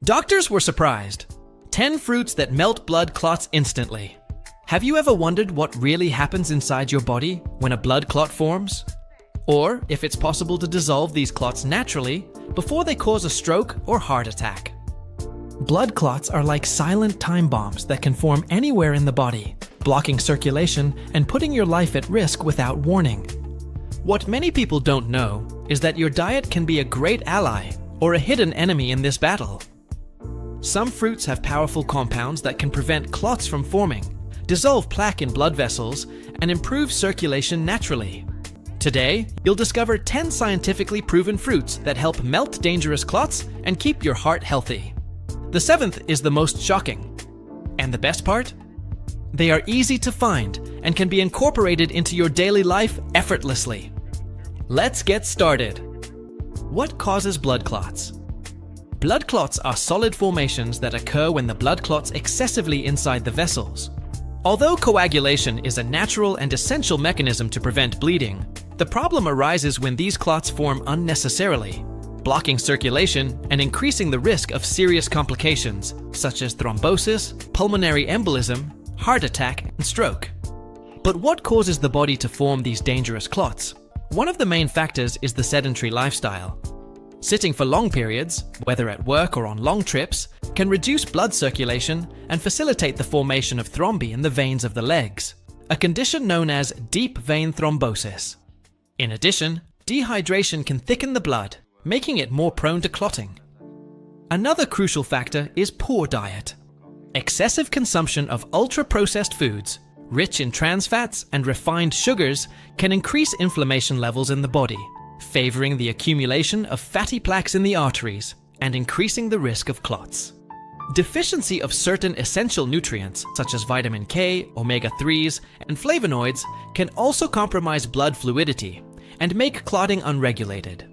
Doctors were surprised. 10 fruits that melt blood clots instantly. Have you ever wondered what really happens inside your body when a blood clot forms? Or if it's possible to dissolve these clots naturally before they cause a stroke or heart attack? Blood clots are like silent time bombs that can form anywhere in the body, blocking circulation and putting your life at risk without warning. What many people don't know is that your diet can be a great ally or a hidden enemy in this battle. Some fruits have powerful compounds that can prevent clots from forming, dissolve plaque in blood vessels, and improve circulation naturally. Today, you'll discover 10 scientifically proven fruits that help melt dangerous clots and keep your heart healthy. The 7th is the most shocking. And the best part? They are easy to find and can be incorporated into your daily life effortlessly. Let's get started. What causes blood clots? Blood clots are solid formations that occur when the blood clots excessively inside the vessels. Although coagulation is a natural and essential mechanism to prevent bleeding, the problem arises when these clots form unnecessarily, blocking circulation and increasing the risk of serious complications such as thrombosis, pulmonary embolism, heart attack, and stroke. But what causes the body to form these dangerous clots? One of the main factors is the sedentary lifestyle. Sitting for long periods, whether at work or on long trips, can reduce blood circulation and facilitate the formation of thrombi in the veins of the legs, a condition known as deep vein thrombosis. In addition, dehydration can thicken the blood, making it more prone to clotting. Another crucial factor is poor diet. Excessive consumption of ultra-processed foods, rich in trans fats and refined sugars, can increase inflammation levels in the body, favoring the accumulation of fatty plaques in the arteries and increasing the risk of clots. Deficiency of certain essential nutrients, such as vitamin K, omega-3s, and flavonoids, can also compromise blood fluidity and make clotting unregulated.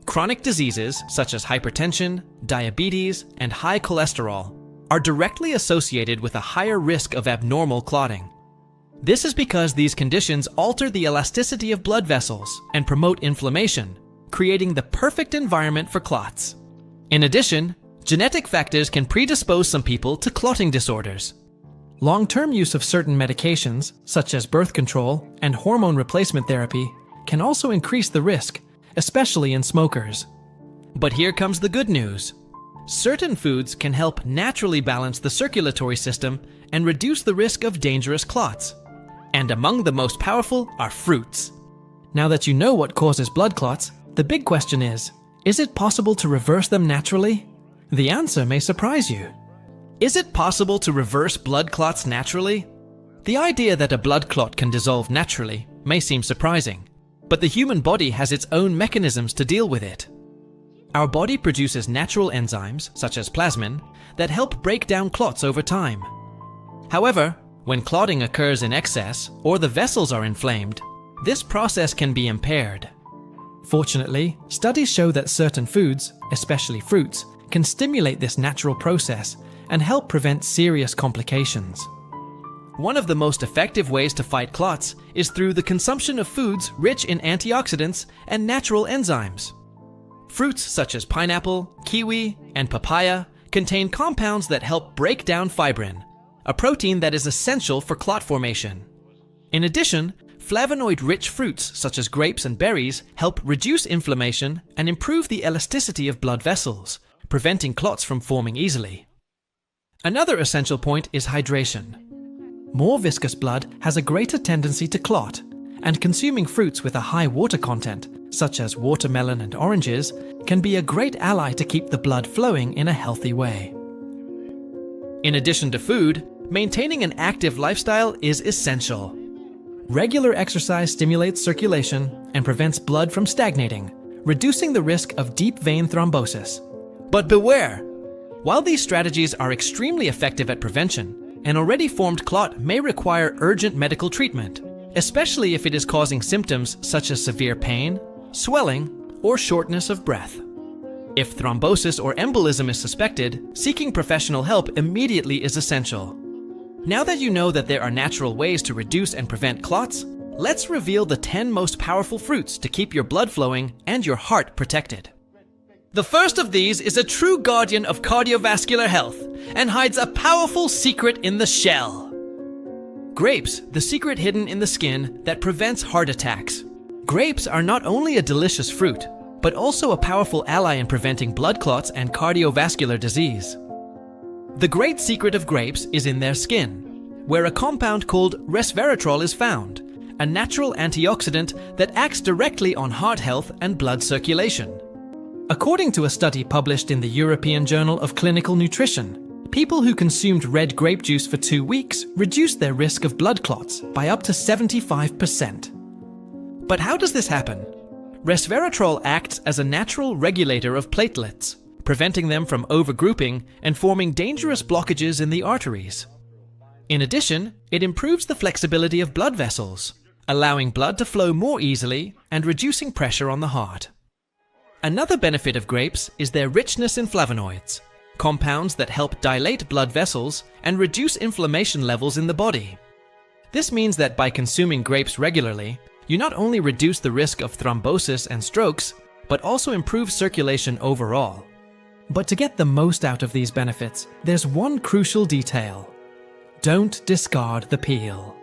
Chronic diseases such as hypertension, diabetes, and high cholesterol are directly associated with a higher risk of abnormal clotting. This is because these conditions alter the elasticity of blood vessels and promote inflammation, creating the perfect environment for clots. In addition, genetic factors can predispose some people to clotting disorders. Long-term use of certain medications, such as birth control and hormone replacement therapy, can also increase the risk, especially in smokers. But here comes the good news. Certain foods can help naturally balance the circulatory system and reduce the risk of dangerous clots. And among the most powerful are fruits. Now that you know what causes blood clots, the big question is it possible to reverse them naturally? The answer may surprise you. Is it possible to reverse blood clots naturally? The idea that a blood clot can dissolve naturally may seem surprising, but the human body has its own mechanisms to deal with it. Our body produces natural enzymes, such as plasmin, that help break down clots over time. However, when clotting occurs in excess or the vessels are inflamed, this process can be impaired. Fortunately, studies show that certain foods, especially fruits, can stimulate this natural process and help prevent serious complications. One of the most effective ways to fight clots is through the consumption of foods rich in antioxidants and natural enzymes. Fruits such as pineapple, kiwi, and papaya contain compounds that help break down fibrin, a protein that is essential for clot formation. In addition, flavonoid-rich fruits such as grapes and berries help reduce inflammation and improve the elasticity of blood vessels, preventing clots from forming easily. Another essential point is hydration. More viscous blood has a greater tendency to clot, and consuming fruits with a high water content, such as watermelon and oranges, can be a great ally to keep the blood flowing in a healthy way. In addition to food, maintaining an active lifestyle is essential. Regular exercise stimulates circulation and prevents blood from stagnating, reducing the risk of deep vein thrombosis. But beware! While these strategies are extremely effective at prevention, an already formed clot may require urgent medical treatment, especially if it is causing symptoms such as severe pain, swelling, or shortness of breath. If thrombosis or embolism is suspected, seeking professional help immediately is essential. Now that you know that there are natural ways to reduce and prevent clots, let's reveal the 10 most powerful fruits to keep your blood flowing and your heart protected. The first of these is a true guardian of cardiovascular health and hides a powerful secret in the shell. Grapes, the secret hidden in the skin that prevents heart attacks. Grapes are not only a delicious fruit, but also a powerful ally in preventing blood clots and cardiovascular disease. The great secret of grapes is in their skin, where a compound called resveratrol is found, a natural antioxidant that acts directly on heart health and blood circulation. According to a study published in the European Journal of Clinical Nutrition, people who consumed red grape juice for 2 weeks reduced their risk of blood clots by up to 75%. But how does this happen? Resveratrol acts as a natural regulator of platelets, preventing them from overgrouping and forming dangerous blockages in the arteries. In addition, it improves the flexibility of blood vessels, allowing blood to flow more easily and reducing pressure on the heart. Another benefit of grapes is their richness in flavonoids, compounds that help dilate blood vessels and reduce inflammation levels in the body. This means that by consuming grapes regularly, you not only reduce the risk of thrombosis and strokes, but also improve circulation overall. But to get the most out of these benefits, there's one crucial detail. Don't discard the peel.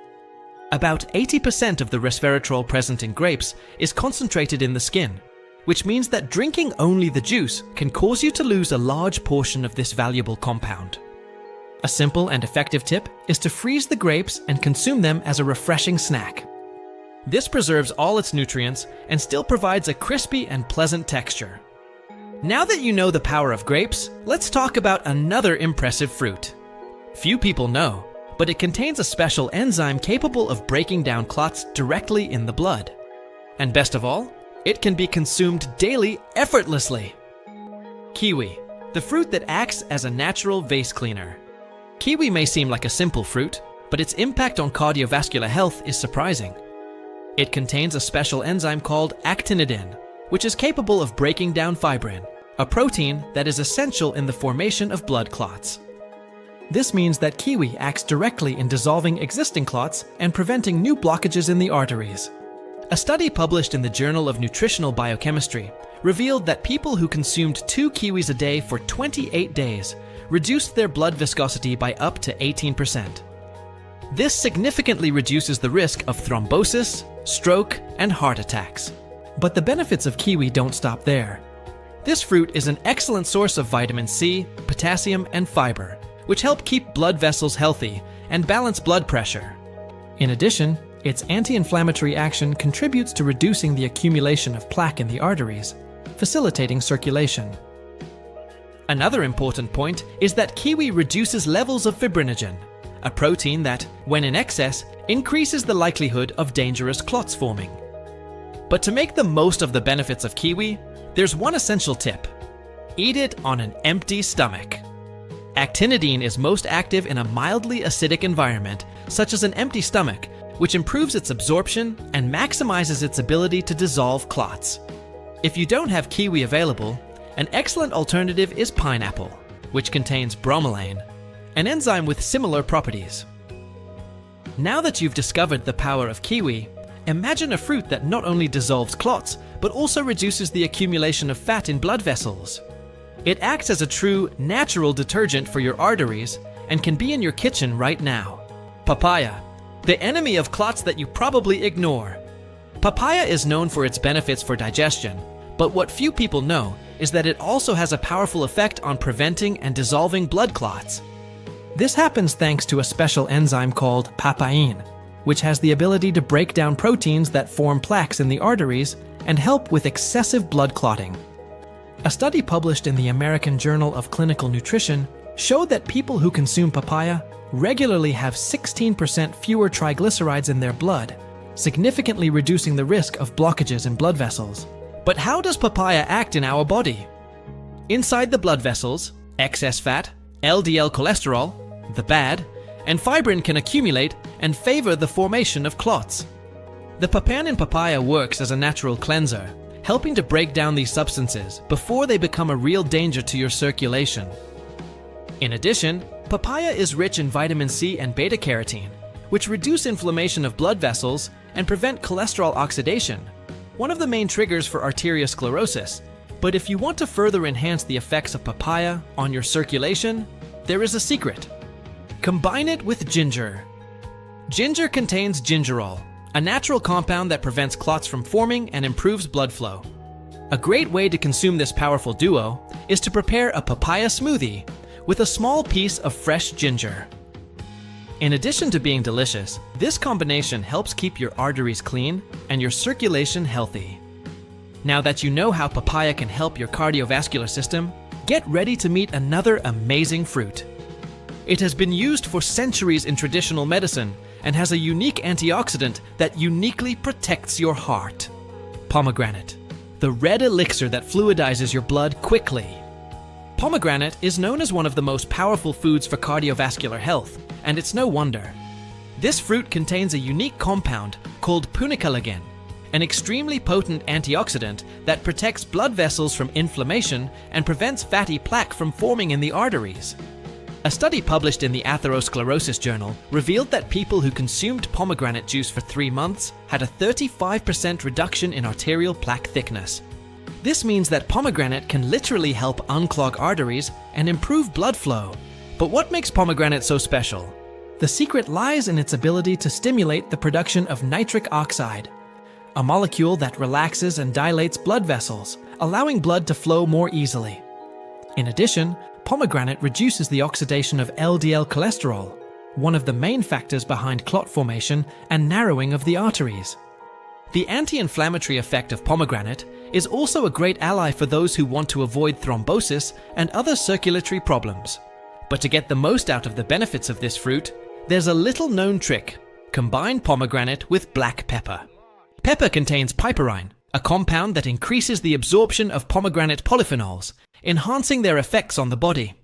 About 80% of the resveratrol present in grapes is concentrated in the skin, which means that drinking only the juice can cause you to lose a large portion of this valuable compound. A simple and effective tip is to freeze the grapes and consume them as a refreshing snack. This preserves all its nutrients and still provides a crispy and pleasant texture. Now that you know the power of grapes, let's talk about another impressive fruit. Few people know, but it contains a special enzyme capable of breaking down clots directly in the blood. And best of all, it can be consumed daily effortlessly. Kiwi, the fruit that acts as a natural vase cleaner. Kiwi may seem like a simple fruit, but its impact on cardiovascular health is surprising. It contains a special enzyme called actinidin, which is capable of breaking down fibrin, a protein that is essential in the formation of blood clots. This means that kiwi acts directly in dissolving existing clots and preventing new blockages in the arteries. A study published in the Journal of Nutritional Biochemistry revealed that people who consumed 2 kiwis a day for 28 days reduced their blood viscosity by up to 18%. This significantly reduces the risk of thrombosis, stroke, and heart attacks. But the benefits of kiwi don't stop there. This fruit is an excellent source of vitamin C, potassium, and fiber, which help keep blood vessels healthy and balance blood pressure. In addition, its anti-inflammatory action contributes to reducing the accumulation of plaque in the arteries, facilitating circulation. Another important point is that kiwi reduces levels of fibrinogen, a protein that, when in excess, increases the likelihood of dangerous clots forming. But to make the most of the benefits of kiwi, there's one essential tip. Eat it on an empty stomach. Actinidin is most active in a mildly acidic environment, such as an empty stomach, which improves its absorption and maximizes its ability to dissolve clots. If you don't have kiwi available, an excellent alternative is pineapple, which contains bromelain, an enzyme with similar properties. Now that you've discovered the power of kiwi, imagine a fruit that not only dissolves clots, but also reduces the accumulation of fat in blood vessels. It acts as a true, natural detergent for your arteries and can be in your kitchen right now. Papaya, the enemy of clots that you probably ignore. Papaya is known for its benefits for digestion, but what few people know is that it also has a powerful effect on preventing and dissolving blood clots. This happens thanks to a special enzyme called papain, which has the ability to break down proteins that form plaques in the arteries and help with excessive blood clotting. A study published in the American Journal of Clinical Nutrition showed that people who consume papaya regularly have 16% fewer triglycerides in their blood, significantly reducing the risk of blockages in blood vessels. But how does papaya act in our body? Inside the blood vessels, excess fat, LDL cholesterol, the bad, and fibrin can accumulate and favor the formation of clots. The papain in papaya works as a natural cleanser, helping to break down these substances before they become a real danger to your circulation. In addition, papaya is rich in vitamin C and beta-carotene, which reduce inflammation of blood vessels and prevent cholesterol oxidation, one of the main triggers for arteriosclerosis, But if you want to further enhance the effects of papaya on your circulation, there is a secret. Combine it with ginger. Ginger contains gingerol, a natural compound that prevents clots from forming and improves blood flow. A great way to consume this powerful duo is to prepare a papaya smoothie with a small piece of fresh ginger. In addition to being delicious, this combination helps keep your arteries clean and your circulation healthy. Now that you know how papaya can help your cardiovascular system, get ready to meet another amazing fruit. It has been used for centuries in traditional medicine and has a unique antioxidant that uniquely protects your heart. Pomegranate, the red elixir that fluidizes your blood quickly. Pomegranate is known as one of the most powerful foods for cardiovascular health, and it's no wonder. This fruit contains a unique compound called punicalagin, an extremely potent antioxidant that protects blood vessels from inflammation and prevents fatty plaque from forming in the arteries. A study published in the Atherosclerosis Journal revealed that people who consumed pomegranate juice for 3 months had a 35% reduction in arterial plaque thickness. This means that pomegranate can literally help unclog arteries and improve blood flow. But what makes pomegranate so special? The secret lies in its ability to stimulate the production of nitric oxide, a molecule that relaxes and dilates blood vessels, allowing blood to flow more easily. In addition, pomegranate reduces the oxidation of LDL cholesterol, one of the main factors behind clot formation and narrowing of the arteries. The anti-inflammatory effect of pomegranate is also a great ally for those who want to avoid thrombosis and other circulatory problems. But to get the most out of the benefits of this fruit, there's a little-known trick. Combine pomegranate with black pepper. Pepper contains piperine, a compound that increases the absorption of pomegranate polyphenols, enhancing their effects on the body.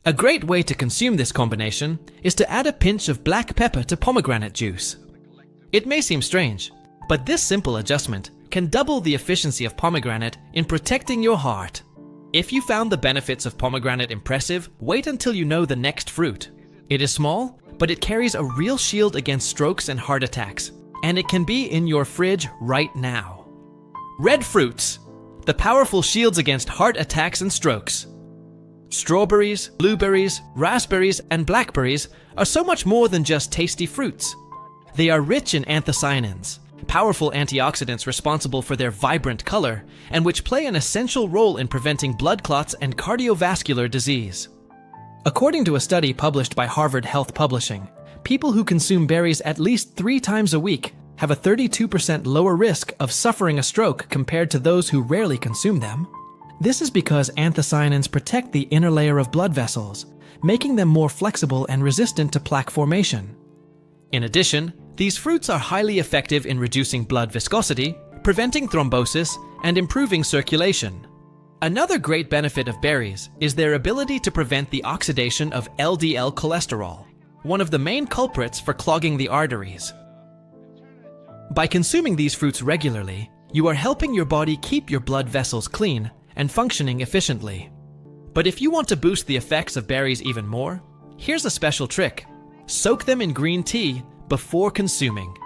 A great way to consume this combination is to add a pinch of black pepper to pomegranate juice. It may seem strange, but this simple adjustment can double the efficiency of pomegranate in protecting your heart. If you found the benefits of pomegranate impressive, wait until you know the next fruit. It is small, but it carries a real shield against strokes and heart attacks, and it can be in your fridge right now. Red fruits, the powerful shields against heart attacks and strokes. Strawberries, blueberries, raspberries, and blackberries are so much more than just tasty fruits. They are rich in anthocyanins, powerful antioxidants responsible for their vibrant color and which play an essential role in preventing blood clots and cardiovascular disease. According to a study published by Harvard Health Publishing, people who consume berries at least 3 times a week have a 32% lower risk of suffering a stroke compared to those who rarely consume them. This is because anthocyanins protect the inner layer of blood vessels, making them more flexible and resistant to plaque formation. In addition, these fruits are highly effective in reducing blood viscosity, preventing thrombosis, and improving circulation. Another great benefit of berries is their ability to prevent the oxidation of LDL cholesterol, one of the main culprits for clogging the arteries. By consuming these fruits regularly, you are helping your body keep your blood vessels clean and functioning efficiently. But if you want to boost the effects of berries even more, here's a special trick. Soak them in green tea before consuming.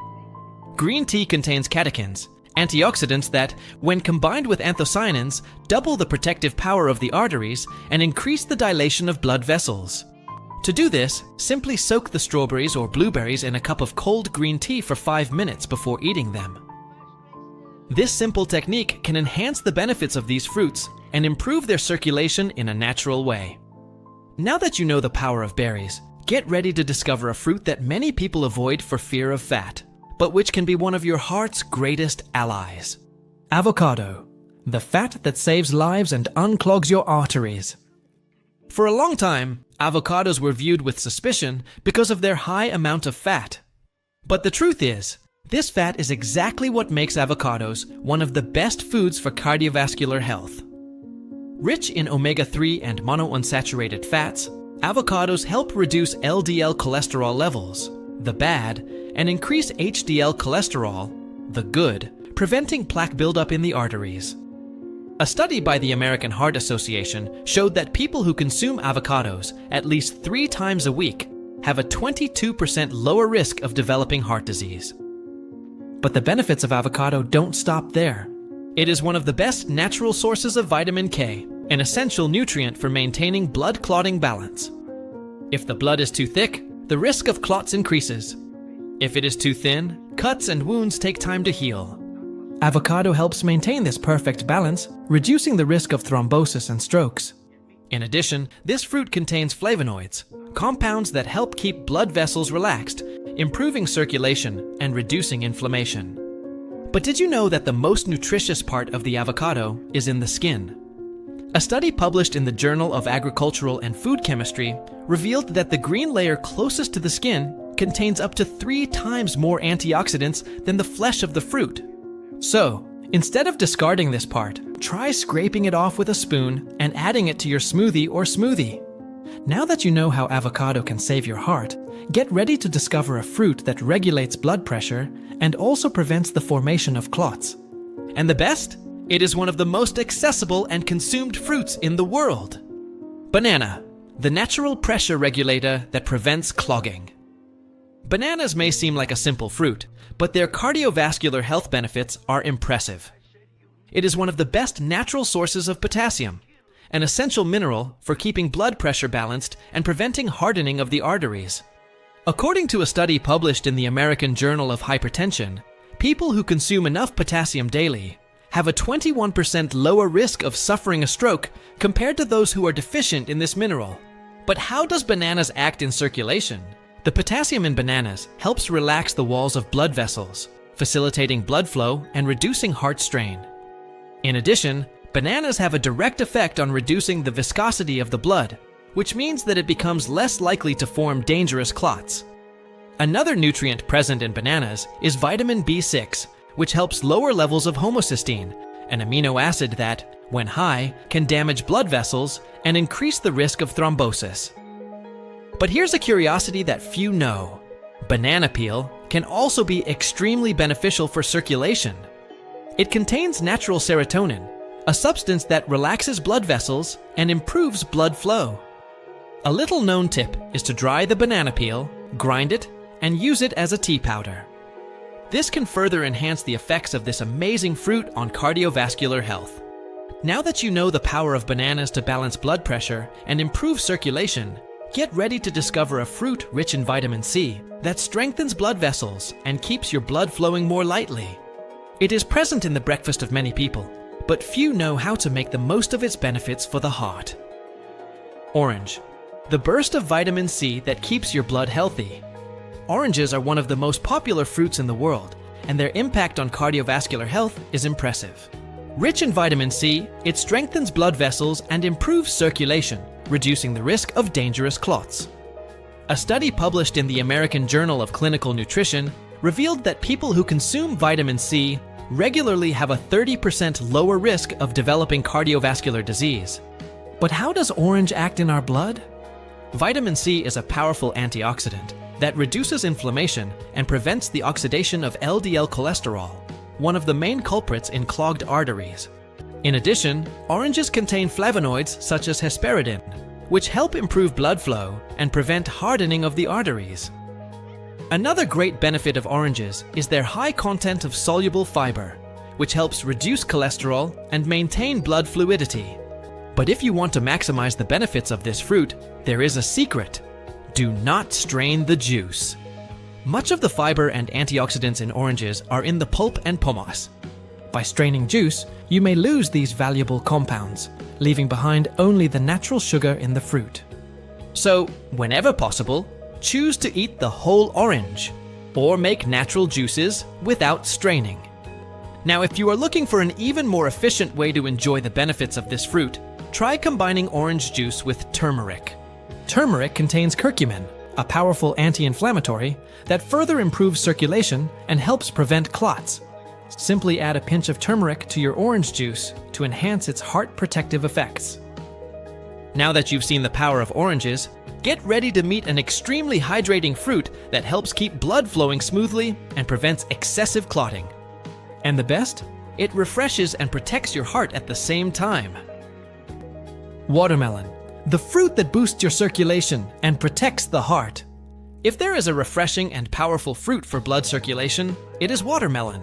Green tea contains catechins, antioxidants that, when combined with anthocyanins, double the protective power of the arteries and increase the dilation of blood vessels. To do this, simply soak the strawberries or blueberries in a cup of cold green tea for 5 minutes before eating them. This simple technique can enhance the benefits of these fruits and improve their circulation in a natural way. Now that you know the power of berries, get ready to discover a fruit that many people avoid for fear of fat, but which can be one of your heart's greatest allies. Avocado, the fat that saves lives and unclogs your arteries. For a long time, avocados were viewed with suspicion because of their high amount of fat. But the truth is, this fat is exactly what makes avocados one of the best foods for cardiovascular health. Rich in omega-3 and monounsaturated fats, avocados help reduce LDL cholesterol levels, the bad, and increase HDL cholesterol, the good, preventing plaque buildup in the arteries. A study by the American Heart Association showed that people who consume avocados at least 3 times a week have a 22% lower risk of developing heart disease. But the benefits of avocado don't stop there. It is one of the best natural sources of vitamin K, an essential nutrient for maintaining blood clotting balance. If the blood is too thick, the risk of clots increases. If it is too thin, cuts and wounds take time to heal. Avocado helps maintain this perfect balance, reducing the risk of thrombosis and strokes. In addition, this fruit contains flavonoids, compounds that help keep blood vessels relaxed, improving circulation and reducing inflammation. But did you know that the most nutritious part of the avocado is in the skin? A study published in the Journal of Agricultural and Food Chemistry revealed that the green layer closest to the skin contains up to 3 times more antioxidants than the flesh of the fruit. So, instead of discarding this part, try scraping it off with a spoon and adding it to your smoothie or smoothie. Now that you know how avocado can save your heart, get ready to discover a fruit that regulates blood pressure and also prevents the formation of clots. And the best? It is one of the most accessible and consumed fruits in the world. Banana, the natural pressure regulator that prevents clogging. Bananas may seem like a simple fruit, but their cardiovascular health benefits are impressive. It is one of the best natural sources of potassium, an essential mineral for keeping blood pressure balanced and preventing hardening of the arteries. According to a study published in the American Journal of Hypertension, people who consume enough potassium daily have a 21% lower risk of suffering a stroke compared to those who are deficient in this mineral. But how does bananas act in circulation? The potassium in bananas helps relax the walls of blood vessels, facilitating blood flow and reducing heart strain. In addition, bananas have a direct effect on reducing the viscosity of the blood, which means that it becomes less likely to form dangerous clots. Another nutrient present in bananas is vitamin B6, which helps lower levels of homocysteine, an amino acid that, when high, can damage blood vessels and increase the risk of thrombosis. But here's a curiosity that few know. Banana peel can also be extremely beneficial for circulation. It contains natural serotonin, a substance that relaxes blood vessels and improves blood flow. A little known tip is to dry the banana peel, grind it, and use it as a tea powder. This can further enhance the effects of this amazing fruit on cardiovascular health. Now that you know the power of bananas to balance blood pressure and improve circulation, get ready to discover a fruit rich in vitamin C that strengthens blood vessels and keeps your blood flowing more lightly. It is present in the breakfast of many people, but few know how to make the most of its benefits for the heart. Orange, the burst of vitamin C that keeps your blood healthy. Oranges are one of the most popular fruits in the world, and their impact on cardiovascular health is impressive. Rich in vitamin C, it strengthens blood vessels and improves circulation, reducing the risk of dangerous clots. A study published in the American Journal of Clinical Nutrition revealed that people who consume vitamin C regularly have a 30% lower risk of developing cardiovascular disease. But how does orange act in our blood? Vitamin C is a powerful antioxidant that reduces inflammation and prevents the oxidation of LDL cholesterol, one of the main culprits in clogged arteries. In addition, oranges contain flavonoids such as hesperidin, which help improve blood flow and prevent hardening of the arteries. Another great benefit of oranges is their high content of soluble fiber, which helps reduce cholesterol and maintain blood fluidity. But if you want to maximize the benefits of this fruit, there is a secret. Do not strain the juice. Much of the fiber and antioxidants in oranges are in the pulp and pomace. By straining juice, you may lose these valuable compounds, leaving behind only the natural sugar in the fruit. So, whenever possible, choose to eat the whole orange, or make natural juices without straining. Now, if you are looking for an even more efficient way to enjoy the benefits of this fruit, try combining orange juice with turmeric. Turmeric contains curcumin, a powerful anti-inflammatory that further improves circulation and helps prevent clots. Simply add a pinch of turmeric to your orange juice to enhance its heart protective effects. Now that you've seen the power of oranges, get ready to meet an extremely hydrating fruit that helps keep blood flowing smoothly and prevents excessive clotting. And the best? It refreshes and protects your heart at the same time. Watermelon, the fruit that boosts your circulation and protects the heart. If there is a refreshing and powerful fruit for blood circulation, it is watermelon.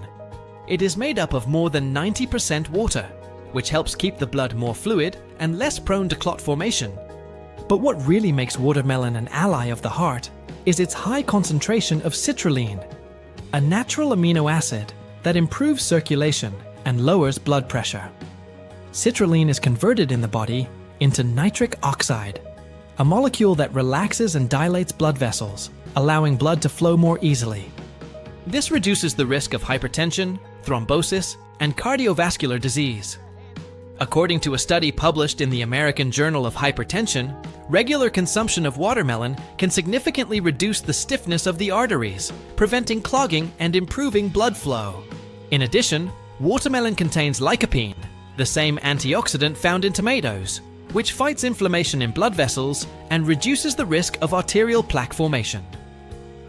It is made up of more than 90% water, which helps keep the blood more fluid and less prone to clot formation. But what really makes watermelon an ally of the heart is its high concentration of citrulline, a natural amino acid that improves circulation and lowers blood pressure. Citrulline is converted in the body into nitric oxide, a molecule that relaxes and dilates blood vessels, allowing blood to flow more easily. This reduces the risk of hypertension, thrombosis, and cardiovascular disease. According to a study published in the American Journal of Hypertension, regular consumption of watermelon can significantly reduce the stiffness of the arteries, preventing clogging and improving blood flow. In addition, watermelon contains lycopene, the same antioxidant found in tomatoes, which fights inflammation in blood vessels and reduces the risk of arterial plaque formation.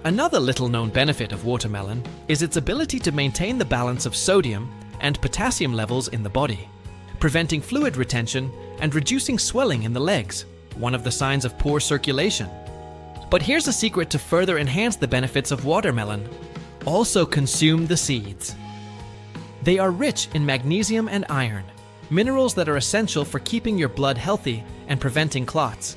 Another little-known benefit of watermelon is its ability to maintain the balance of sodium and potassium levels in the body, preventing fluid retention and reducing swelling in the legs, one of the signs of poor circulation. But here's a secret to further enhance the benefits of watermelon. Also consume the seeds. They are rich in magnesium and iron, minerals that are essential for keeping your blood healthy and preventing clots.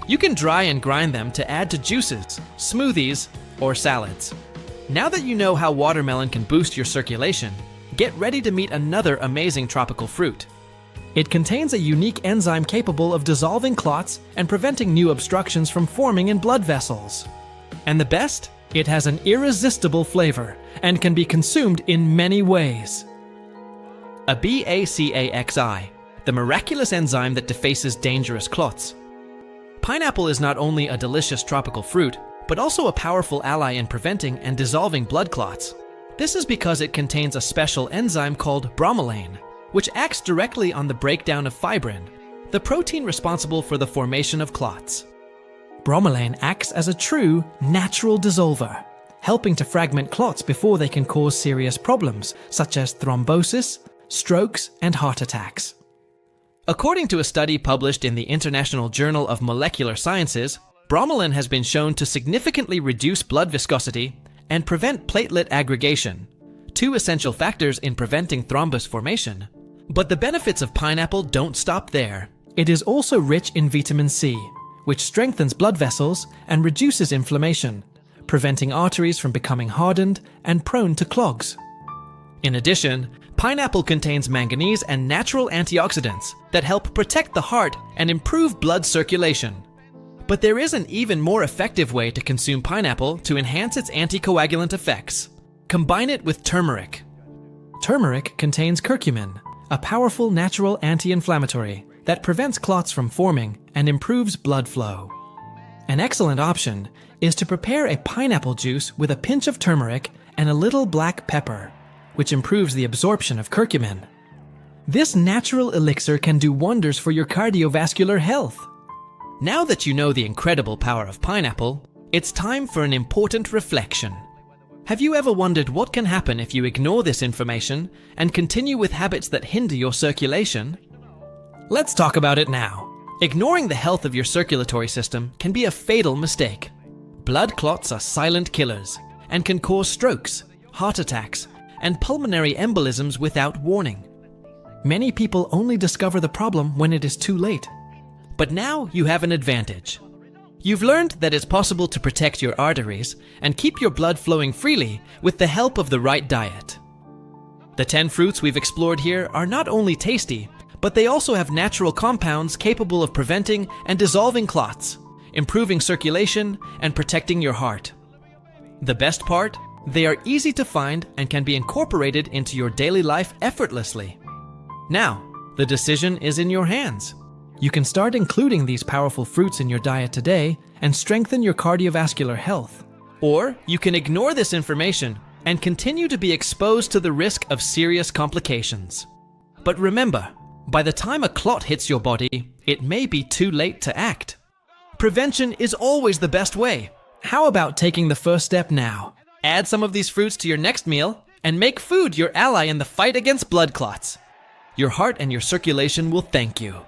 You can dry and grind them to add to juices, smoothies, or salads. Now that you know how watermelon can boost your circulation, get ready to meet another amazing tropical fruit. It contains a unique enzyme capable of dissolving clots and preventing new obstructions from forming in blood vessels. And the best? It has an irresistible flavor and can be consumed in many ways. BACAXI, the miraculous enzyme that defaces dangerous clots. Pineapple is not only a delicious tropical fruit, but also a powerful ally in preventing and dissolving blood clots. This is because it contains a special enzyme called bromelain, which acts directly on the breakdown of fibrin, the protein responsible for the formation of clots. Bromelain acts as a true natural dissolver, helping to fragment clots before they can cause serious problems, such as thrombosis, strokes, and heart attacks. According to a study published in the International Journal of Molecular Sciences, bromelain has been shown to significantly reduce blood viscosity and prevent platelet aggregation, two essential factors in preventing thrombus formation. But the benefits of pineapple don't stop there. It is also rich in vitamin C, which strengthens blood vessels and reduces inflammation, preventing arteries from becoming hardened and prone to clogs. In addition, pineapple contains manganese and natural antioxidants that help protect the heart and improve blood circulation. But there is an even more effective way to consume pineapple to enhance its anticoagulant effects. Combine it with turmeric. Turmeric contains curcumin, a powerful natural anti-inflammatory that prevents clots from forming and improves blood flow. An excellent option is to prepare a pineapple juice with a pinch of turmeric and a little black pepper, which improves the absorption of curcumin. This natural elixir can do wonders for your cardiovascular health. Now that you know the incredible power of pineapple, it's time for an important reflection. Have you ever wondered what can happen if you ignore this information and continue with habits that hinder your circulation? Let's talk about it now. Ignoring the health of your circulatory system can be a fatal mistake. Blood clots are silent killers and can cause strokes, heart attacks, and pulmonary embolisms without warning. Many people only discover the problem when it is too late. But now you have an advantage. You've learned that it's possible to protect your arteries and keep your blood flowing freely with the help of the right diet. The 10 fruits we've explored here are not only tasty, but they also have natural compounds capable of preventing and dissolving clots, improving circulation, and protecting your heart. The best part? They are easy to find and can be incorporated into your daily life effortlessly. Now, the decision is in your hands. You can start including these powerful fruits in your diet today and strengthen your cardiovascular health. Or you can ignore this information and continue to be exposed to the risk of serious complications. But remember, by the time a clot hits your body, it may be too late to act. Prevention is always the best way. How about taking the first step now? Add some of these fruits to your next meal and make food your ally in the fight against blood clots. Your heart and your circulation will thank you.